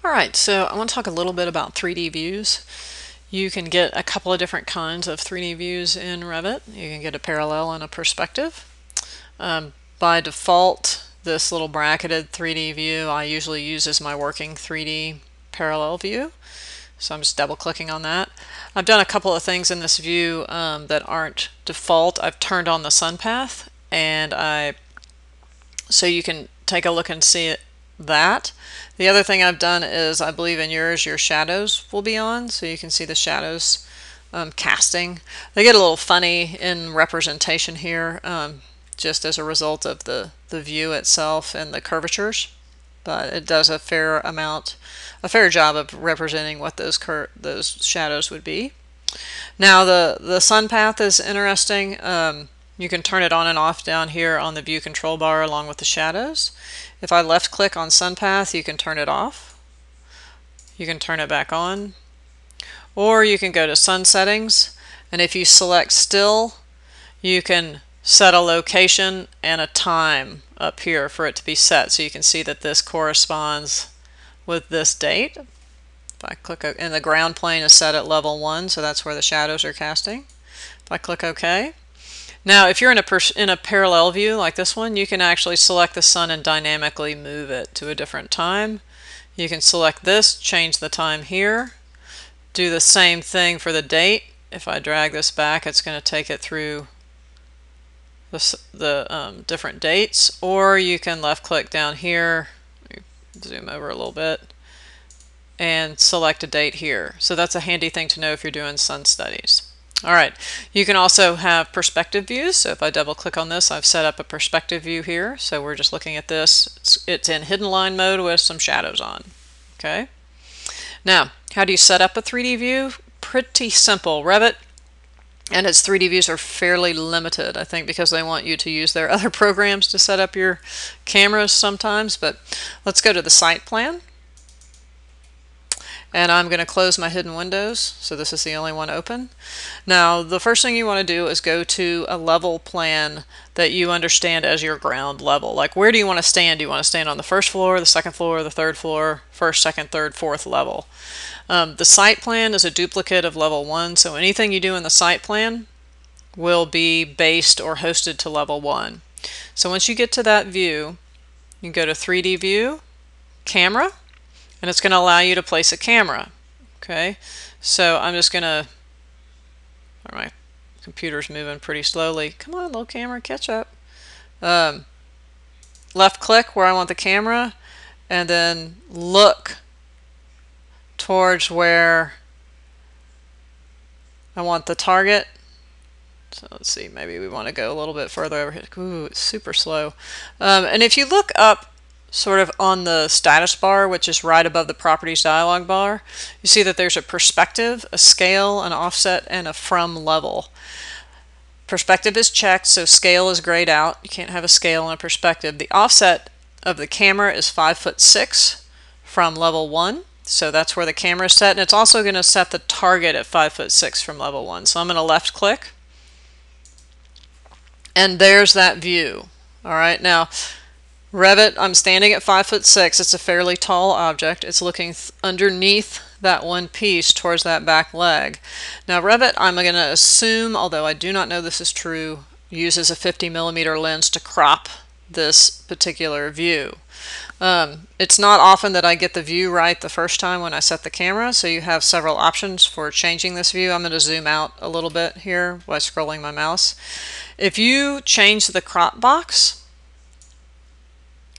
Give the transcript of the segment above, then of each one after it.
Alright, so I want to talk a little bit about 3D views. You can get a couple of different kinds of 3D views in Revit. You can get a parallel and a perspective. By default, this little bracketed 3D view I usually use as my working 3D parallel view. So I'm just double clicking on that. I've done a couple of things in this view that aren't default. I've turned on the sun path, and so you can take a look and see that. The other thing I've done is, I believe in yours, your shadows will be on, so you can see the shadows casting. They get a little funny in representation here, just as a result of the view itself and the curvatures, but it does a fair job of representing what those shadows would be. Now the sun path is interesting. You can turn it on and off down here on the view control bar along with the shadows. If I left click on sun path, you can turn it off. You can turn it back on. Or you can go to sun settings, and if you select still, you can set a location and a time up here for it to be set, so you can see that this corresponds with this date. If I click, and the ground plane is set at level 1, so that's where the shadows are casting. If I click OK. Now, if you're in a parallel view like this one, you can actually select the sun and dynamically move it to a different time. You can select this, change the time here, do the same thing for the date. If I drag this back, it's going to take it through the different dates, or you can left click down here, zoom over a little bit, and select a date here. So that's a handy thing to know if you're doing sun studies. Alright, you can also have perspective views. So if I double click on this, I've set up a perspective view here. So we're just looking at this. It's in hidden line mode with some shadows on. Okay. Now, how do you set up a 3D view? Pretty simple. Revit and its 3D views are fairly limited, I think, because they want you to use their other programs to set up your cameras sometimes. But let's go to the site plan. And I'm going to close my hidden windows, so this is the only one open. Now, the first thing you want to do is go to a level plan that you understand as your ground level. Like, where do you want to stand? Do you want to stand on the first floor, the second floor, the third floor, first, second, third, fourth level? The site plan is a duplicate of level 1, so anything you do in the site plan will be based or hosted to level 1. So once you get to that view, you go to 3D view, camera, and it's going to allow you to place a camera. Okay, so I'm just going to, my computer's moving pretty slowly. Come on, little camera, catch up. Left click where I want the camera, and then look towards where I want the target. So let's see, maybe we want to go a little bit further over here. Ooh, it's super slow. And if you look up sort of on the status bar, which is right above the properties dialog bar, you see that there's a perspective, a scale, an offset, and a from level. Perspective is checked, so scale is grayed out. You can't have a scale and a perspective. The offset of the camera is 5'6" from level 1, so that's where the camera is set, and it's also going to set the target at 5'6" from level 1. So I'm going to left click, and there's that view. All right, now Revit, I'm standing at 5'6". It's a fairly tall object. It's looking underneath that one piece towards that back leg. Now Revit, I'm going to assume, although I do not know this is true, uses a 50mm lens to crop this particular view. It's not often that I get the view right the first time when I set the camera, so you have several options for changing this view. I'm going to zoom out a little bit here by scrolling my mouse. If you change the crop box,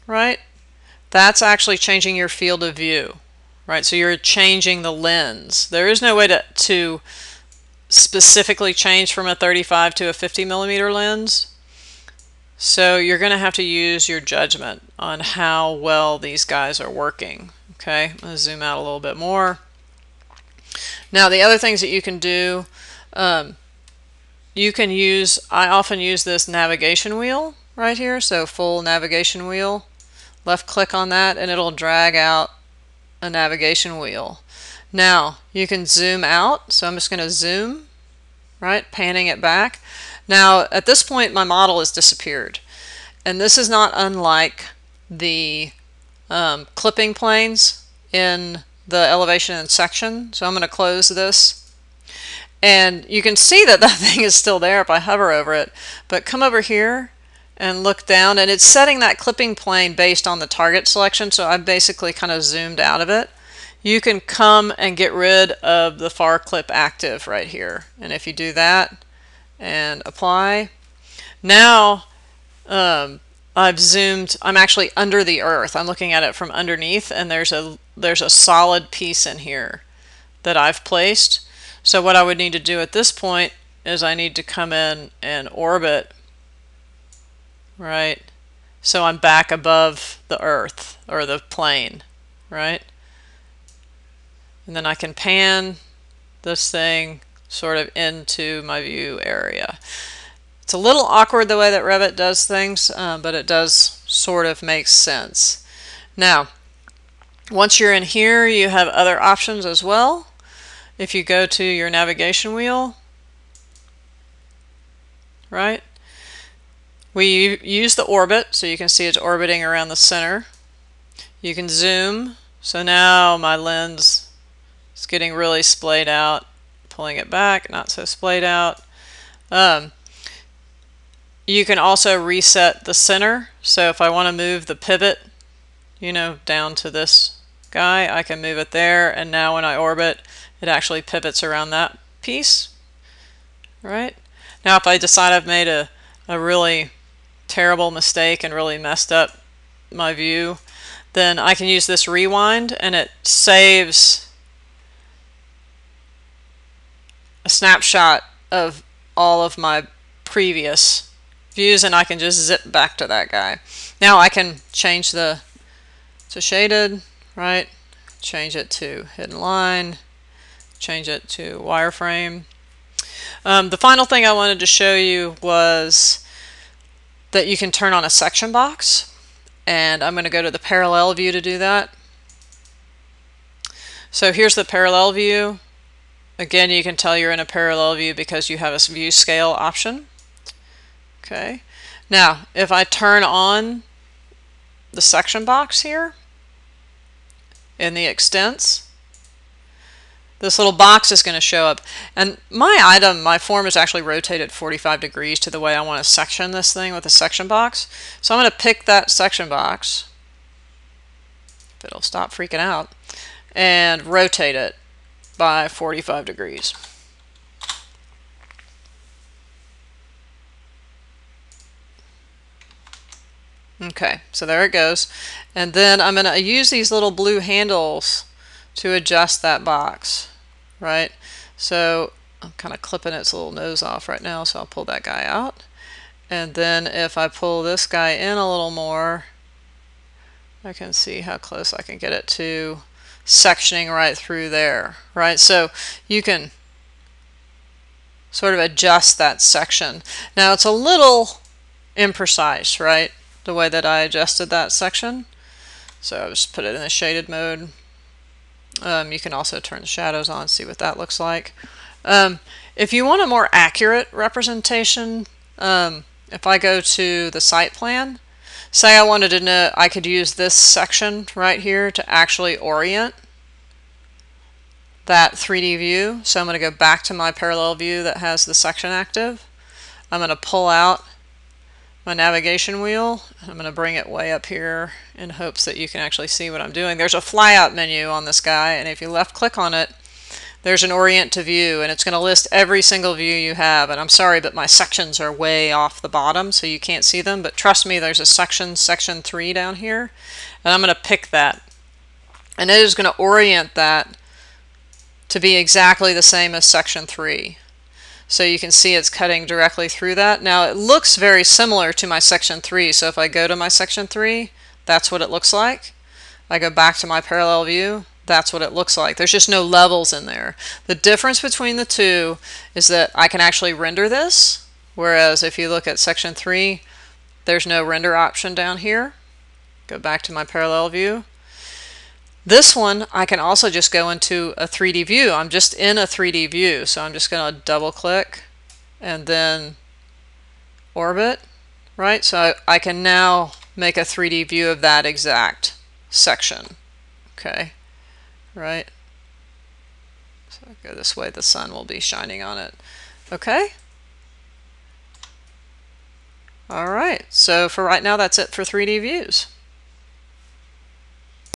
right, that's actually changing your field of view, right? So you're changing the lens. There is no way to specifically change from a 35 to a 50mm lens, so you're going to have to use your judgment on how well these guys are working. Okay, I'm going to zoom out a little bit more. Now the other things that you can do, you can use, I often use this navigation wheel right here, so full navigation wheel. Left click on that and it'll drag out a navigation wheel. Now you can zoom out, so I'm just going to zoom, right, panning it back. Now at this point my model has disappeared, and this is not unlike the clipping planes in the elevation and section. So I'm going to close this. And you can see that that thing is still there if I hover over it. But come over here and look down, and it's setting that clipping plane based on the target selection. So I basically kind of zoomed out of it. You can come and get rid of the far clip active right here. And if you do that and apply, now I've zoomed, I'm actually under the earth. I'm looking at it from underneath, and there's a solid piece in here that I've placed. So what I would need to do at this point is I need to come in and orbit, right? So I'm back above the earth or the plane, right? And then I can pan this thing sort of into my view area. It's a little awkward the way that Revit does things, but it does sort of make sense. Now, once you're in here, you have other options as well. If you go to your navigation wheel, right? We use the orbit, so you can see it's orbiting around the center. You can zoom, so now my lens is getting really splayed out. Pulling it back, not so splayed out. You can also reset the center. So if I want to move the pivot, you know, down to this guy, I can move it there. And now when I orbit, it actually pivots around that piece. Right? Now if I decide I've made a really terrible mistake and really messed up my view, then I can use this rewind, and it saves a snapshot of all of my previous views, and I can just zip back to that guy. Now I can change the to shaded, right? Change it to hidden line, change it to wireframe. The final thing I wanted to show you was that you can turn on a section box, and I'm going to go to the parallel view to do that. So here's the parallel view. Again, you can tell you're in a parallel view because you have a view scale option. Okay. Now, if I turn on the section box here in the extents, this little box is going to show up. And my form is actually rotated 45 degrees to the way I want to section this thing with a section box. So I'm going to pick that section box, if it'll stop freaking out, and rotate it by 45 degrees. Okay, so there it goes. And then I'm going to use these little blue handles to adjust that box, right? So I'm kind of clipping its little nose off right now, so I'll pull that guy out. And then if I pull this guy in a little more, I can see how close I can get it to sectioning right through there, right? So you can sort of adjust that section. Now it's a little imprecise, right? The way that I adjusted that section. So I'll just put it in the shaded mode. You can also turn the shadows on, see what that looks like. If you want a more accurate representation, if I go to the site plan, say I wanted to know, I could use this section right here to actually orient that 3D view. So I'm going to go back to my parallel view that has the section active. I'm going to pull out my navigation wheel. I'm going to bring it way up here in hopes that you can actually see what I'm doing. There's a flyout menu on this guy, and if you left click on it, there's an orient to view, and it's going to list every single view you have. And I'm sorry, but my sections are way off the bottom, so you can't see them. But trust me, there's a section 3 down here, and I'm going to pick that. And it is going to orient that to be exactly the same as section 3. So you can see it's cutting directly through that. Now it looks very similar to my section 3, so if I go to my section 3, that's what it looks like. I go back to my parallel view, that's what it looks like. There's just no levels in there. The difference between the two is that I can actually render this, whereas if you look at section 3, there's no render option down here. Go back to my parallel view. This one, I can also just go into a 3D view. I'm just in a 3D view, so I'm just going to double click and then orbit, right? So I can now make a 3D view of that exact section. Okay. right? So go this way, the sun will be shining on it. Okay. All right, so for right now, that's it for 3D views.